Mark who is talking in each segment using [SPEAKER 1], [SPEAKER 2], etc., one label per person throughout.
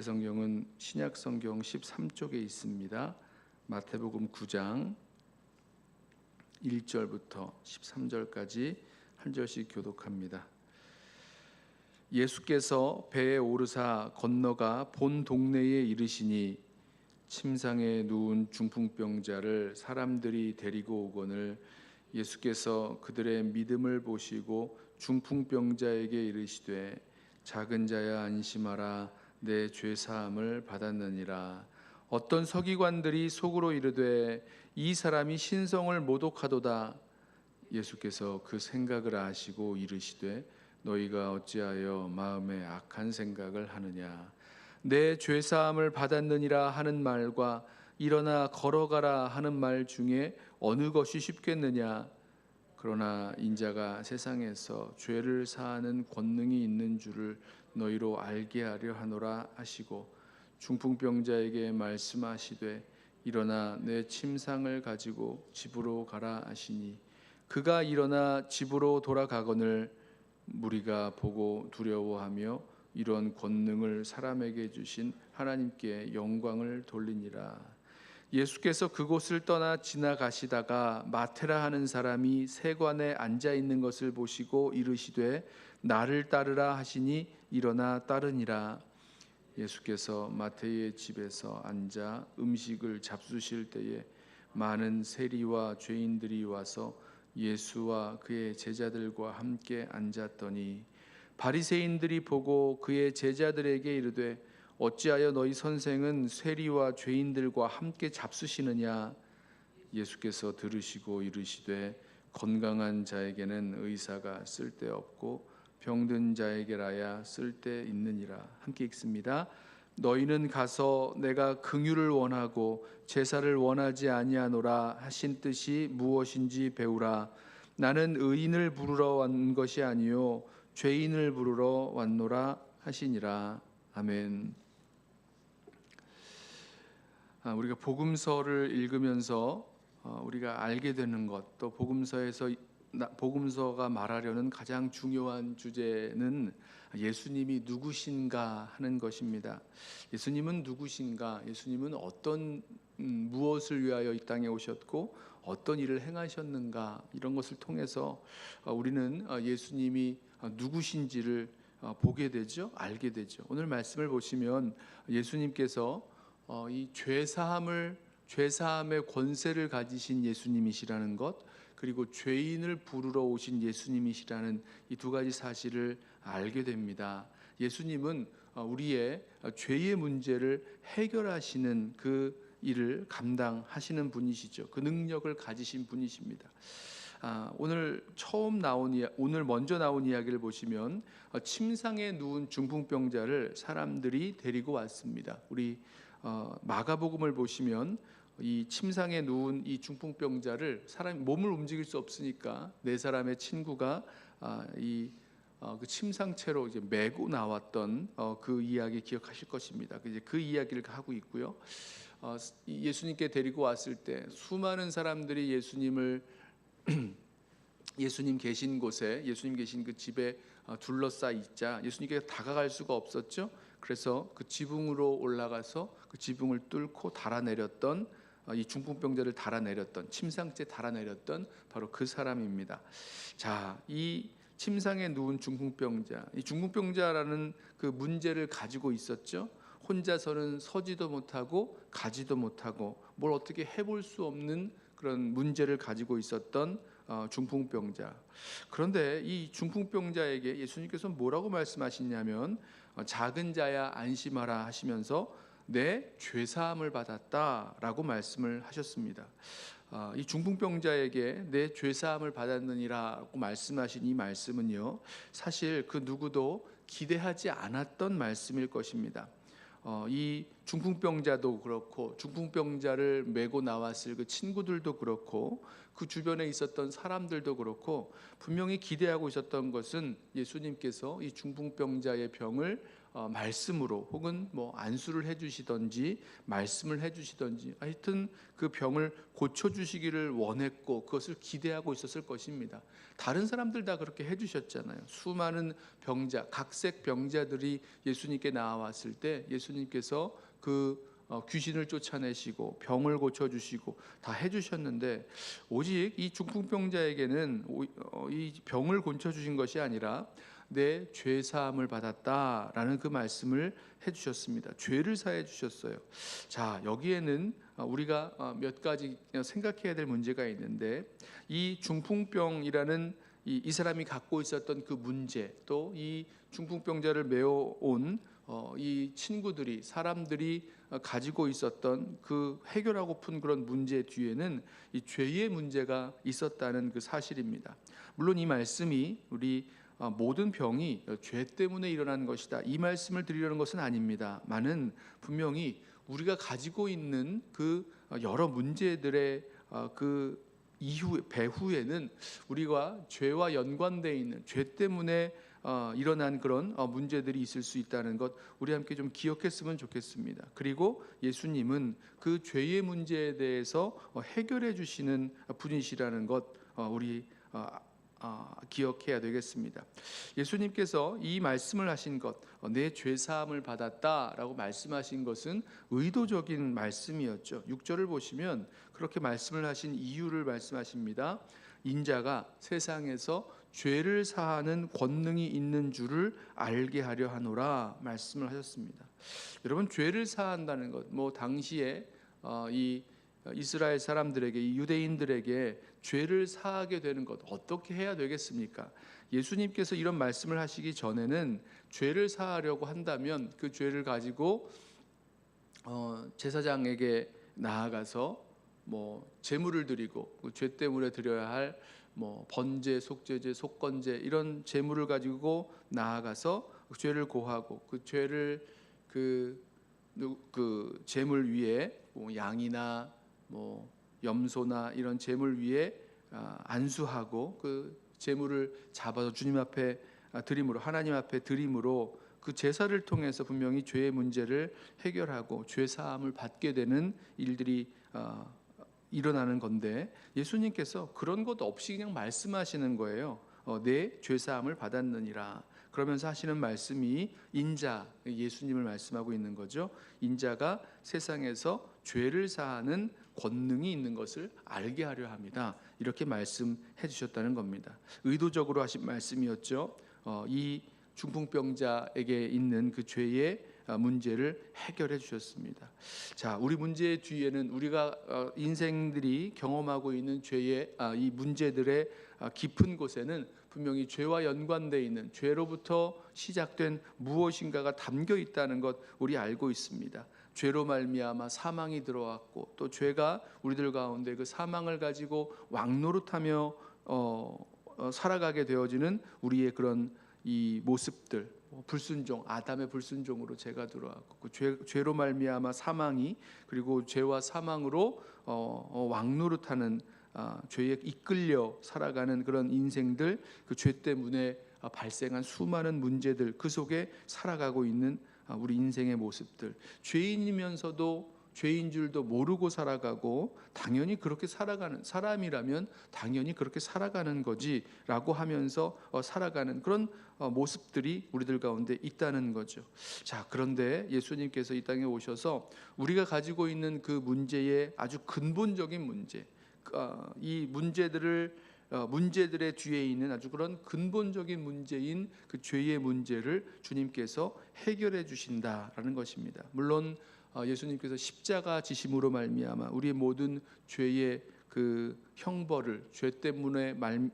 [SPEAKER 1] 성경은 신약 성경 13쪽에 있습니다. 마태복음 9장 1절부터 13절까지 한 절씩 교독합니다. 예수께서 배에 오르사 건너가 본 동네에 이르시니 침상에 누운 중풍병자를 사람들이 데리고 오거늘 예수께서 그들의 믿음을 보시고 중풍병자에게 이르시되 작은 자야 안심하라 내 죄 사함을 받았느니라. 어떤 서기관들이 속으로 이르되 이 사람이 신성을 모독하도다. 예수께서 그 생각을 아시고 이르시되 너희가 어찌하여 마음에 악한 생각을 하느냐. 내 죄 사함을 받았느니라 하는 말과 일어나 걸어가라 하는 말 중에 어느 것이 쉽겠느냐. 그러나 인자가 세상에서 죄를 사하는 권능이 있는 줄을 너희로 알게 하려 하노라 하시고 중풍병자에게 말씀하시되 일어나 내 침상을 가지고 집으로 가라 하시니 그가 일어나 집으로 돌아가거늘 무리가 보고 두려워하며 이런 권능을 사람에게 주신 하나님께 영광을 돌리니라. 예수께서 그곳을 떠나 지나가시다가 마테라 하는 사람이 세관에 앉아 있는 것을 보시고 이르시되 나를 따르라 하시니 일어나 따르니라. 예수께서 마태의 집에서 앉아 음식을 잡수실 때에 많은 세리와 죄인들이 와서 예수와 그의 제자들과 함께 앉았더니 바리새인들이 보고 그의 제자들에게 이르되 어찌하여 너희 선생은 세리와 죄인들과 함께 잡수시느냐. 예수께서 들으시고 이르시되 건강한 자에게는 의사가 쓸데없고 병든 자에게라야 쓸데있느니라. 함께 읽습니다. 너희는 가서 내가 긍휼을 원하고 제사를 원하지 아니하노라 하신 뜻이 무엇인지 배우라. 나는 의인을 부르러 온 것이 아니요 죄인을 부르러 왔노라 하시니라. 아멘. 우리가 복음서를 읽으면서 우리가 알게 되는 것, 또 복음서가 말하려는 가장 중요한 주제는 예수님이 누구신가 하는 것입니다. 예수님은 누구신가? 예수님은 어떤 무엇을 위하여 이 땅에 오셨고 어떤 일을 행하셨는가? 이런 것을 통해서 우리는 예수님이 누구신지를 보게 되죠, 알게 되죠. 오늘 말씀을 보시면 예수님께서 이 죄사함의 권세를 가지신 예수님이시라는 것, 그리고 죄인을 부르러 오신 예수님이시라는 이 두 가지 사실을 알게 됩니다. 예수님은 우리의 죄의 문제를 해결하시는 그 일을 감당하시는 분이시죠. 그 능력을 가지신 분이십니다. 오늘 먼저 나온 이야기를 보시면 침상에 누운 중풍병자를 사람들이 데리고 왔습니다. 우리 마가복음을 보시면 이 침상에 누운 이 중풍병자를 사람이 몸을 움직일 수 없으니까 네 사람의 친구가 그 침상채로 이제 메고 나왔던 그 이야기 기억하실 것입니다. 이제 그 이야기를 하고 있고요. 예수님께 데리고 왔을 때 수많은 사람들이 예수님 계신 곳에, 예수님 계신 그 집에 둘러싸 있자 예수님께 다가갈 수가 없었죠. 그래서 그 지붕으로 올라가서 그 지붕을 뚫고 달아내렸던, 이 중풍병자를 달아내렸던, 침상째 달아내렸던 바로 그 사람입니다. 자, 이 침상에 누운 중풍병자, 이 중풍병자라는 그 문제를 가지고 있었죠. 혼자서는 서지도 못하고 가지도 못하고 뭘 어떻게 해볼 수 없는 그런 문제를 가지고 있었던 중풍병자. 그런데 이 중풍병자에게 예수님께서 뭐라고 말씀하시냐면 작은 자야 안심하라 하시면서 내 죄사함을 받았다라고 말씀을 하셨습니다. 이 중풍병자에게 내 죄사함을 받았느니라고 말씀하신 이 말씀은요, 사실 그 누구도 기대하지 않았던 말씀일 것입니다. 이 중풍병자도 그렇고 중풍병자를 메고 나왔을 그 친구들도 그렇고 그 주변에 있었던 사람들도 그렇고 분명히 기대하고 있었던 것은 예수님께서 이 중풍병자의 병을 말씀으로 혹은 뭐 안수를 해주시던지 말씀을 해주시던지 하여튼 그 병을 고쳐주시기를 원했고 그것을 기대하고 있었을 것입니다. 다른 사람들 다 그렇게 해주셨잖아요. 수많은 병자, 각색 병자들이 예수님께 나와왔을 때 예수님께서 그 귀신을 쫓아내시고 병을 고쳐주시고 다 해주셨는데 오직 이 중풍병자에게는 이 병을 고쳐주신 것이 아니라 내 죄 사함을 받았다라는 그 말씀을 해주셨습니다. 죄를 사해 주셨어요. 자, 여기에는 우리가 몇 가지 생각해야 될 문제가 있는데 이 중풍병이라는 이 사람이 갖고 있었던 그 문제, 또 이 중풍병자를 메워온 이 친구들이 사람들이 가지고 있었던 그 해결하고픈 그런 문제 뒤에는 이 죄의 문제가 있었다는 그 사실입니다. 물론 이 말씀이 우리 모든 병이 죄 때문에 일어난 것이다 이 말씀을 드리려는 것은 아닙니다만은 분명히 우리가 가지고 있는 그 여러 문제들의 그 이후 배후에는 우리가 죄와 연관되어 있는 죄 때문에 일어난 그런 문제들이 있을 수 있다는 것 우리 함께 좀 기억했으면 좋겠습니다. 그리고 예수님은 그 죄의 문제에 대해서 해결해 주시는 분이시라는 것 우리 기억해야 되겠습니다. 예수님께서 이 말씀을 하신 것, 내 죄 사함을 받았다라고 말씀하신 것은 의도적인 말씀이었죠. 6절을 보시면 그렇게 말씀을 하신 이유를 말씀하십니다. 인자가 세상에서 죄를 사하는 권능이 있는 줄을 알게 하려 하노라 말씀을 하셨습니다. 여러분, 죄를 사한다는 것, 뭐 당시에 이 이스라엘 사람들에게, 이 유대인들에게 죄를 사하게 되는 것 어떻게 해야 되겠습니까? 예수님께서 이런 말씀을 하시기 전에는 죄를 사하려고 한다면 그 죄를 가지고 제사장에게 나아가서 뭐 제물을 드리고 그 죄 때문에 드려야 할 뭐 번제, 속죄제, 속건제 이런 제물을 가지고 나아가서 그 죄를 고하고 그 죄를 그 제물 위에 뭐 양이나 뭐 염소나 이런 제물 위에 안수하고 그 제물을 잡아서 주님 앞에 드림으로 하나님 앞에 드림으로 그 제사를 통해서 분명히 죄의 문제를 해결하고 죄 사함을 받게 되는 일들이 일어나는 건데 예수님께서 그런 것 없이 그냥 말씀하시는 거예요. 내 죄 사함을 받았느니라. 그러면서 하시는 말씀이 인자, 예수님을 말씀하고 있는 거죠. 인자가 세상에서 죄를 사하는 권능이 있는 것을 알게 하려 합니다. 이렇게 말씀해 주셨다는 겁니다. 의도적으로 하신 말씀이었죠. 이 중풍병자에게 있는 그 죄의 문제를 해결해 주셨습니다. 자, 우리 문제의 뒤에는 우리가 인생들이 경험하고 있는 죄의 이 문제들의 깊은 곳에는 분명히 죄와 연관되어 있는 죄로부터 시작된 무엇인가가 담겨 있다는 것 우리 알고 있습니다. 죄로 말미암아 사망이 들어왔고 또 죄가 우리들 가운데 그 사망을 가지고 왕노릇하며 살아가게 되어지는 우리의 그런 이 모습들, 불순종, 아담의 불순종으로 죄가 들어왔고 그 죄로 말미암아 사망이 그리고 죄와 사망으로 왕노릇하는 죄에 이끌려 살아가는 그런 인생들, 그 죄 때문에 발생한 수많은 문제들 그 속에 살아가고 있는 우리 인생의 모습들, 죄인이면서도 죄인 줄도 모르고 살아가고 당연히 그렇게 살아가는 사람이라면 당연히 그렇게 살아가는 거지라고 하면서 살아가는 그런 모습들이 우리들 가운데 있다는 거죠. 자, 그런데 예수님께서 이 땅에 오셔서 우리가 가지고 있는 그 문제의 아주 근본적인 문제, 이 문제들의 뒤에 있는 아주 그런 근본적인 문제인 그 죄의 문제를 주님께서 해결해 주신다라는 것입니다. 물론 예수님께서 십자가 지심으로 말미암아 우리의 모든 죄의 그 형벌을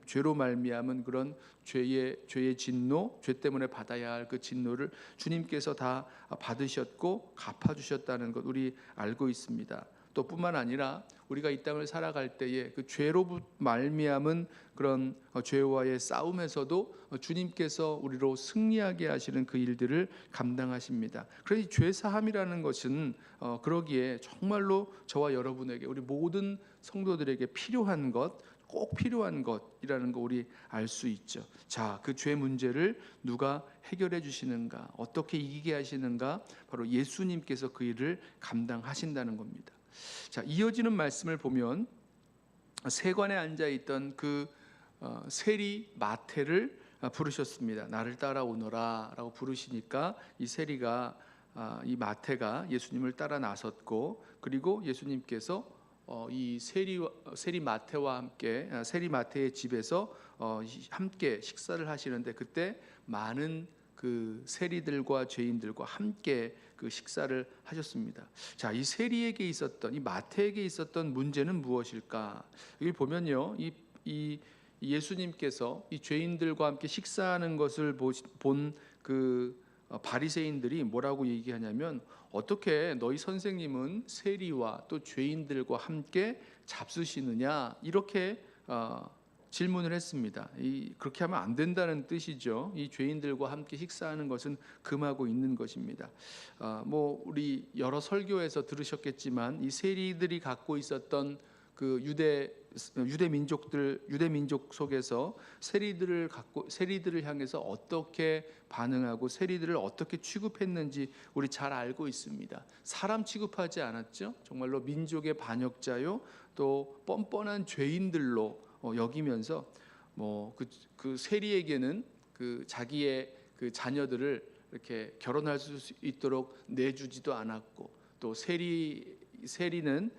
[SPEAKER 1] 죄로 말미암은 그런 죄의 진노, 죄 때문에 받아야 할 그 진노를 주님께서 다 받으셨고 갚아 주셨다는 것 우리 알고 있습니다. 또 뿐만 아니라 우리가 이 땅을 살아갈 때에 그 죄로 말미암은 그런 죄와의 싸움에서도 주님께서 우리로 승리하게 하시는 그 일들을 감당하십니다. 그래서 죄 사함이라는 것은 그러기에 정말로 저와 여러분에게 우리 모든 성도들에게 필요한 것, 꼭 필요한 것이라는 거 우리 알 수 있죠. 자, 그 죄 문제를 누가 해결해 주시는가, 어떻게 이기게 하시는가? 바로 예수님께서 그 일을 감당하신다는 겁니다. 자, 이어지는 말씀을 보면 세관에 앉아 있던 그 세리 마태를 부르셨습니다. 나를 따라오너라라고 부르시니까 이 세리가 이 마태가 예수님을 따라 나섰고, 그리고 예수님께서 이 세리 마태와 함께 세리 마태의 집에서 함께 식사를 하시는데, 그때 많은 그 세리들과 죄인들과 함께 그 식사를 하셨습니다. 자, 이 세리에게 있었던, 이 마태에게 있었던 문제는 무엇일까? 여기 보면요, 이 예수님께서 이 죄인들과 함께 식사하는 것을 본 그 바리새인들이 뭐라고 얘기하냐면, 어떻게 너희 선생님은 세리와 또 죄인들과 함께 잡수시느냐, 이렇게 질문을 했습니다. 그렇게 하면 안 된다는 뜻이죠. 이 죄인들과 함께 식사하는 것은 금하고 있는 것입니다. 뭐 우리 여러 설교에서 들으셨겠지만, 이 세리들이 갖고 있었던 그 유대 민족 속에서 세리들을 향해서 어떻게 반응하고 세리들을 어떻게 취급했는지 우리 잘 알고 있습니다. 사람 취급하지 않았죠. 정말로 민족의 반역자요, 또 뻔뻔한 죄인들로 여기면서 그 세리에게는 그 자기의 그 자녀들을 이렇게 결혼할 수 있도록 내주지도 않았고, 또 세리는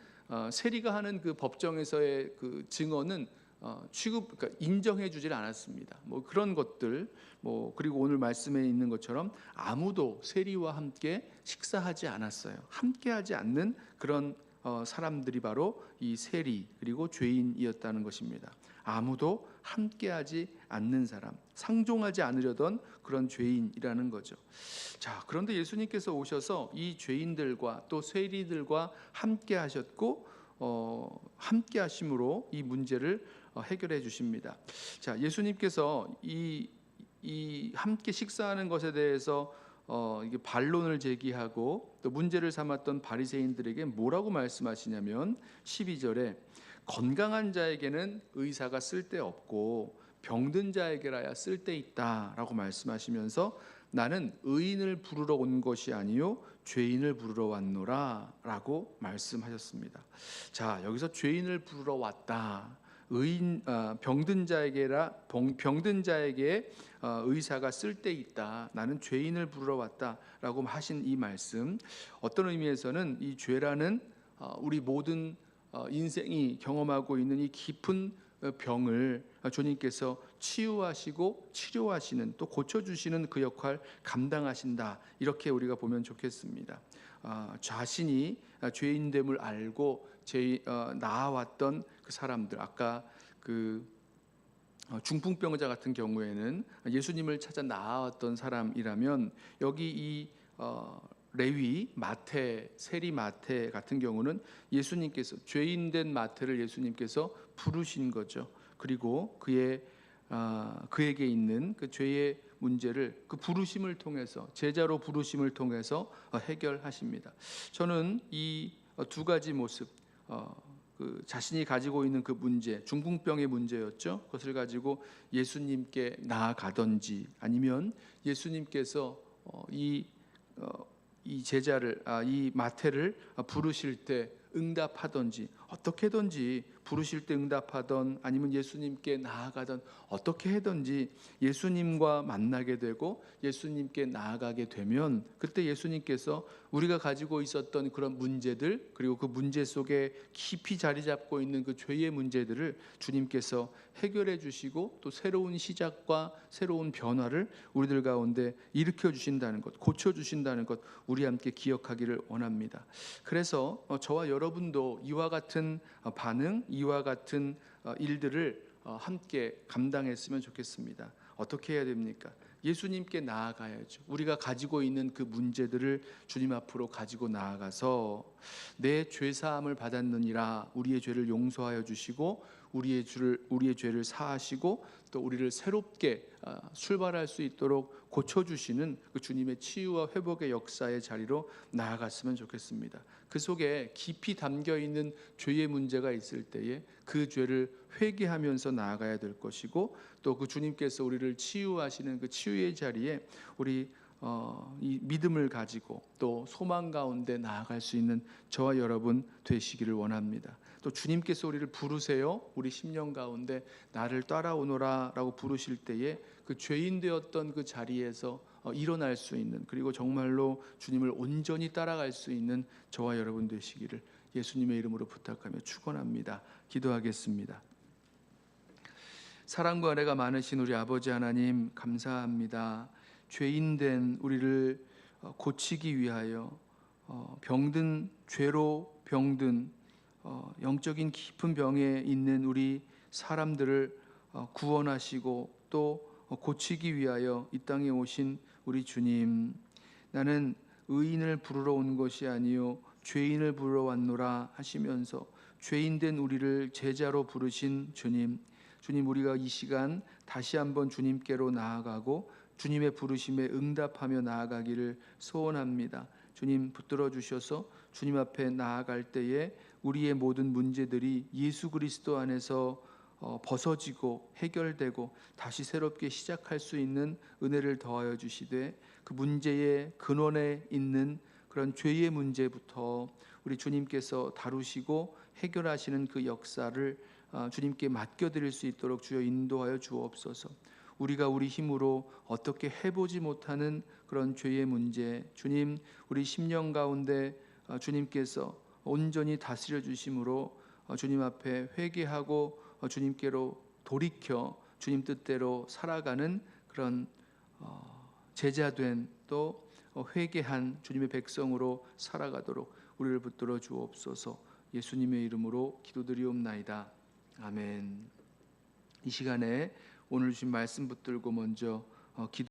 [SPEAKER 1] 세리가 하는 그 법정에서의 그 증언은 그러니까 인정해주질 않았습니다. 뭐 그런 것들, 그리고 오늘 말씀에 있는 것처럼 아무도 세리와 함께 식사하지 않았어요. 함께하지 않는 그런 사람들이 바로 이 세리 그리고 죄인이었다는 것입니다. 아무도 함께하지 않는 사람, 상종하지 않으려던 그런 죄인이라는 거죠. 자, 그런데 예수님께서 오셔서 이 죄인들과 또 세리들과 함께하셨고, 함께하심으로 이 문제를 해결해 주십니다. 자, 예수님께서 이 함께 식사하는 것에 대해서 이게 반론을 제기하고 또 문제를 삼았던 바리새인들에게 뭐라고 말씀하시냐면, 12절에 건강한 자에게는 의사가 쓸데없고 병든 자에게라야 쓸데있다라고 말씀하시면서, 나는 의인을 부르러 온 것이 아니요 죄인을 부르러 왔노라라고 말씀하셨습니다. 자, 여기서 죄인을 부르러 왔다, 병든 자에게 의사가 쓸데있다, 나는 죄인을 부르러 왔다라고 하신 이 말씀, 어떤 의미에서는 이 죄라는 우리 모든 인생이 경험하고 있는 이 깊은 병을 주님께서 치유하시고 치료하시는, 또 고쳐주시는 그 역할 감당하신다, 이렇게 우리가 보면 좋겠습니다. 자신이 죄인됨을 알고 나아왔던 그 사람들, 아까 그 중풍병자 같은 경우에는 예수님을 찾아 나아왔던 사람이라면, 여기 이 레위 마태, 세리 마태 같은 경우는 예수님께서 죄인된 마태를 예수님께서 부르신 거죠. 그리고 그에게 있는 그 죄의 문제를 그 부르심을 통해서, 제자로 부르심을 통해서 해결하십니다. 저는 이 두 가지 모습, 그 자신이 가지고 있는 그 문제, 중풍병의 문제였죠. 그것을 가지고 예수님께 나아가든지, 아니면 예수님께서 이 제자를, 이 마태를 부르실 때 응답하든지, 어떻게든지 부르실 때 응답하던, 아니면 예수님께 나아가던, 어떻게 해든지 예수님과 만나게 되고 예수님께 나아가게 되면, 그때 예수님께서 우리가 가지고 있었던 그런 문제들, 그리고 그 문제 속에 깊이 자리 잡고 있는 그 죄의 문제들을 주님께서 해결해 주시고, 또 새로운 시작과 새로운 변화를 우리들 가운데 일으켜 주신다는 것, 고쳐 주신다는 것, 우리 함께 기억하기를 원합니다. 그래서 저와 여러분도 이와 같은 반응, 이와 같은 일들을 함께 감당했으면 좋겠습니다. 어떻게 해야 됩니까? 예수님께 나아가야죠. 우리가 가지고 있는 그 문제들을 주님 앞으로 가지고 나아가서 내 죄 사함을 받았느니라 우리의 죄를 용서하여 주시고 우리의 죄를 사하시고 또 우리를 새롭게 출발할 수 있도록 고쳐 주시는 그 주님의 치유와 회복의 역사의 자리로 나아갔으면 좋겠습니다. 그 속에 깊이 담겨 있는 죄의 문제가 있을 때에 그 죄를 회개하면서 나아가야 될 것이고 또 그 주님께서 우리를 치유하시는 그 치유의 자리에 우리 이 믿음을 가지고 또 소망 가운데 나아갈 수 있는 저와 여러분 되시기를 원합니다. 또 주님께서 우리를 부르세요. 우리 심령 가운데 나를 따라오너라 라고 부르실 때에 그 죄인 되었던 그 자리에서 일어날 수 있는, 그리고 정말로 주님을 온전히 따라갈 수 있는 저와 여러분 되시기를 예수님의 이름으로 부탁하며 축원합니다. 기도하겠습니다. 사랑과 은혜가 많으신 우리 아버지 하나님 감사합니다. 죄인된 우리를 고치기 위하여 병든 죄로 병든 영적인 깊은 병에 있는 우리 사람들을 구원하시고 또 고치기 위하여 이 땅에 오신 우리 주님, 나는 의인을 부르러 온 것이 아니요 죄인을 부르러 왔노라 하시면서 죄인된 우리를 제자로 부르신 주님, 우리가 이 시간 다시 한번 주님께로 나아가고 주님의 부르심에 응답하며 나아가기를 소원합니다. 주님 붙들어 주셔서 주님 앞에 나아갈 때에 우리의 모든 문제들이 예수 그리스도 안에서 벗어지고 해결되고 다시 새롭게 시작할 수 있는 은혜를 더하여 주시되, 그 문제의 근원에 있는 그런 죄의 문제부터 우리 주님께서 다루시고 해결하시는 그 역사를 주님께 맡겨드릴 수 있도록 주여 인도하여 주옵소서. 우리가 우리 힘으로 어떻게 해보지 못하는 그런 죄의 문제, 주님 우리 심령 가운데 주님께서 온전히 다스려 주심으로 주님 앞에 회개하고 주님께로 돌이켜 주님 뜻대로 살아가는 그런 제자된 또 회개한 주님의 백성으로 살아가도록 우리를 붙들어 주옵소서. 예수님의 이름으로 기도드리옵나이다. 아멘. 이 시간에 오늘 주신 말씀 붙들고 먼저 기도